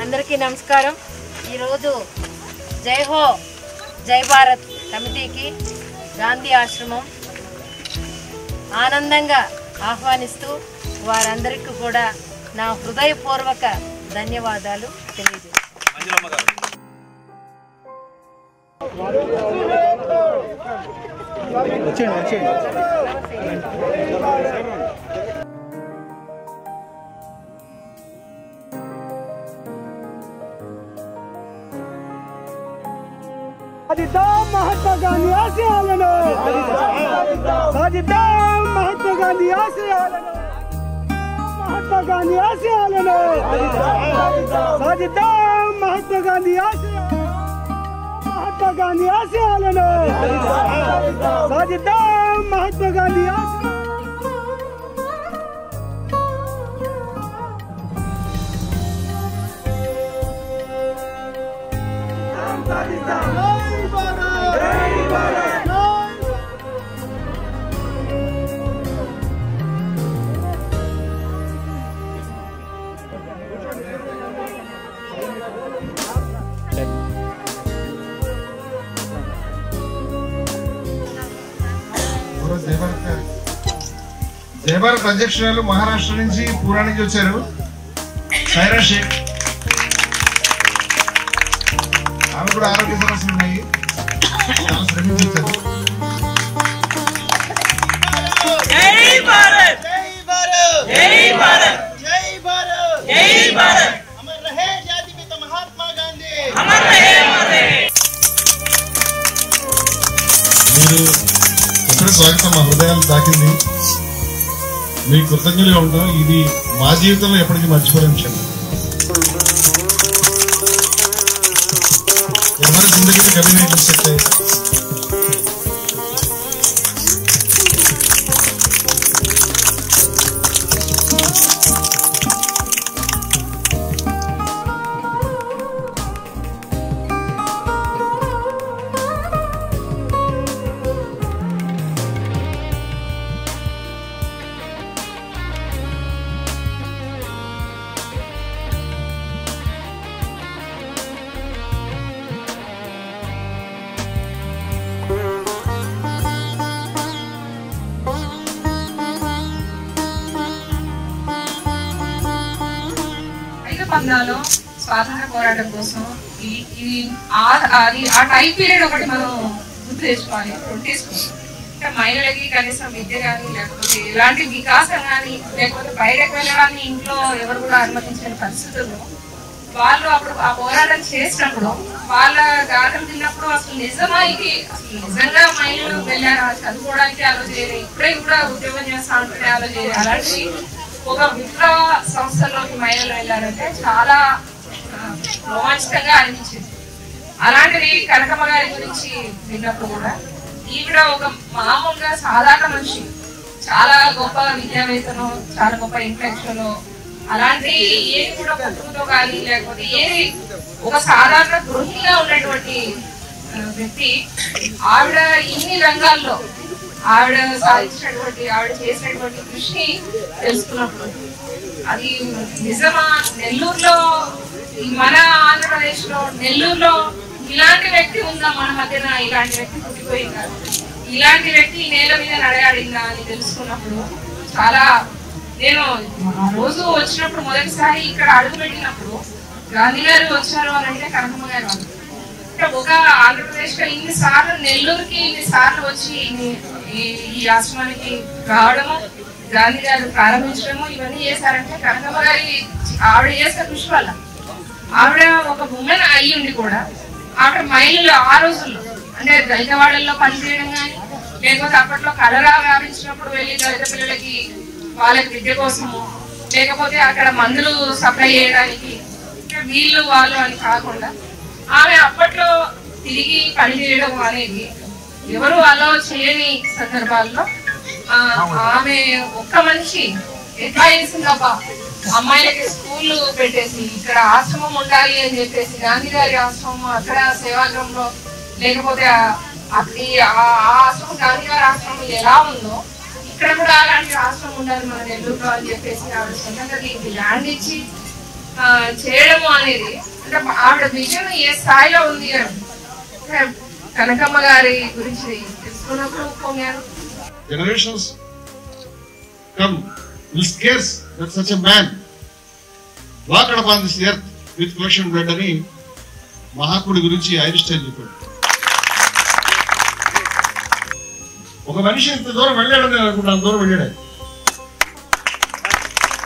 అందరికీ నమస్కారం। ఈరోజు జై హో జై భారత్ కమిటీకి గాంధీ ఆశ్రమం ఆనందంగా ఆహ్వానిస్తూ వారందరికీ కూడా నా హృదయపూర్వక ధన్యవాదాలు తెలియజేస్తున్నాను। महात्मा गांधी आशयाలను సాధిద్దాం महात्मा गांधी आशयाలను महात्मा गांधी आशयाలను సాధిద్దాం महात्मा गांधी आशयाలను महात्मा गांधी आशयाలను సాధిద్దాం महात्मा गांधी జై భారత్ అధ్యక్షురాలు మహారాష్ట్ర నుంచి పూనా నుంచి వచ్చారు సైరా షేక్। ఆమె కూడా ఆరోగ్య సమస్యలు ఉన్నాయి, చాలా శ్రమించి వచ్చారు। జై భారత్ జై భారత్ జై భారత్ జై భారత్ జై భారత్ అమర్ రహే జాతి పిత మహాత్మా గాంధీ అమర్ రహే అమర్ రహే। మీరు ఇప్పటి స్వాగతం మా హృదయాలు తాకింది, మీ కృతజ్ఞతగా ఉంటాం। ఇది మా జీవితంలో ఎప్పటికీ మర్చిపోలేని క్షణం। हमारी जिंदगी में कभी नहीं भूल सकते। పందాలో స్వాతంత్ర పోరాటం కోసం ఇది ఆ టైం పీరియడ్ ఒకటి మనం గుర్తు తెచ్చుకోవాలి, అంటే మహిళలకి కనీసం విద్య కానీ లేకపోతే ఎలాంటి వికాసం కానీ లేకపోతే బయటకు వెళ్ళడాన్ని ఇంట్లో ఎవరు కూడా అనుమతించిన పరిస్థితుల్లో వాళ్ళు అప్పుడు ఆ పోరాటం చేసినప్పుడు వాళ్ళ గాథలు తిన్నప్పుడు అసలు నిజంగా మహిళలు వెళ్ళారు చదువుకోవడానికి ఆలోచించారు, ఇప్పుడే కూడా ఉద్యోగం చేస్తా ఉంటే ఆలోచించారు। అలాంటి ఒక విప్లవ సంస్థల్లోకి మహిళలు వెళ్ళారంటే చాలా రోమాంచకంగా అనిపించింది। అలాంటిది కనకమ్మ గారి గురించి విన్నప్పుడు కూడా ఈవిడ ఒక మామూలుగా సాధారణ మనిషి, చాలా గొప్ప విద్యావేత్తను, చాలా గొప్ప ఇంటలెక్చువల్, అలాంటి ఏది కూడా పుట్టుకతో కానీ లేకపోతే ఏది ఒక సాధారణ గృహిణిగా ఉన్నటువంటి వ్యక్తి ఆవిడ ఇన్ని రంగాల్లో ఆవిడ సాధించినటువంటి ఆవిడ చేసినటువంటి కృషి తెలుసుకున్నప్పుడు అది నిజమా? నెల్లూరులో, మన ఆంధ్రప్రదేశ్ లో నెల్లూరులో ఇలాంటి వ్యక్తి ఉందా? మన మధ్యన ఇలాంటి వ్యక్తి పుట్టిపోయిందా? ఇలాంటి వ్యక్తి నేల మీద నడయాడిందా అని తెలుసుకున్నప్పుడు చాలా, నేను ఆ రోజు వచ్చినప్పుడు మొదటిసారి ఇక్కడ అడుగు పెట్టినప్పుడు గాంధీ గారు వచ్చారు అని అంటే కనకమ్మ గారు వాళ్ళు ఒక ఆంధ్రప్రదేశ్ లో ఇన్నిసార్లు నెల్లూరుకి ఇన్నిసార్లు వచ్చి ఈ ఆశ్రమానికి రావడము, గాంధీ గారు ప్రారంభించడము, ఇవన్నీ చేశారంటే కనకమ్మ గారి ఆవిడ చేసిన కృషి వల్ల. ఆవిడ ఒక ఉమెన్ అయ్యి ఉండి కూడా ఆవిడ మహిళలు ఆ రోజుల్లో అంటే దళితవాడల్లో పనిచేయడం కానీ, లేకపోతే అప్పట్లో కలరా వ్యాపించినప్పుడు వెళ్ళి దళిత పిల్లలకి వాళ్ళకి విద్య కోసము, లేకపోతే అక్కడ మందులు సప్లై చేయడానికి వీళ్ళు వాళ్ళు అని కాకుండా ఆమె అప్పట్లో తిరిగి పనిచేయడం అనేది ఎవరు అలా చేయని సందర్భాల్లో ఆమె ఒక్క మనిషి ఎట్లా చేసిందబ్బా, అమ్మాయిలకి స్కూల్ పెట్టేసి ఇక్కడ ఆశ్రమం ఉండాలి అని చెప్పేసి గాంధీ గారి ఆశ్రమం అక్కడ సేవాగ్రంలో, లేకపోతే ఆశ్రమం గాంధీ గారి ఆశ్రమం ఎలా ఉందో ఇక్కడ కూడా అలాంటి ఆశ్రమం ఉండాలి మన నెల్లూరులో అని చెప్పేసి ఆవిడ సొంతంగా దీనికి ల్యాండ్ ఇచ్చి చేయడము అనేది అంటే ఆవిడ విజన్ ఏ స్థాయిలో ఉంది అని కనకమ్మ గారి గురించి తెలుసుకున్నప్పుడు పొంగాను. Generations come will scarce that such a man walked upon this earth with flesh and blood అని మహాత్ముడి గురించి ఐన్స్టైన్ చెప్పాడు. ఒక మనిషి ఇంత దూరం వెళ్ళాడని అనుకుంటా, అంత దూరం వెళ్ళాడు.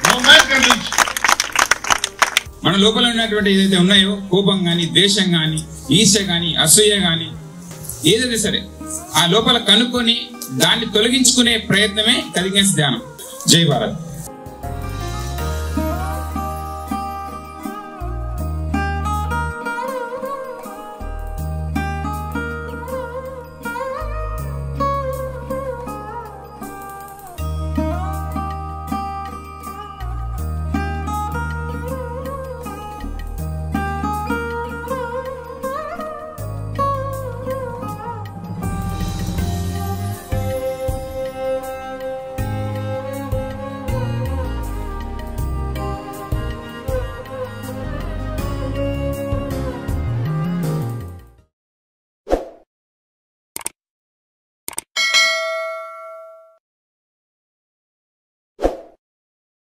No man can reach. మన లోపల ఉన్నటువంటి ఏదైతే ఉన్నాయో కోపం కానీ, ద్వేషం కానీ, ఈర్ష్య కానీ, అసూయ కానీ ఏదైతే సరే ఆ లోపల కనుక్కొని దాన్ని తొలగించుకునే ప్రయత్నమే కలిగిన ధ్యానం. జై భారత్.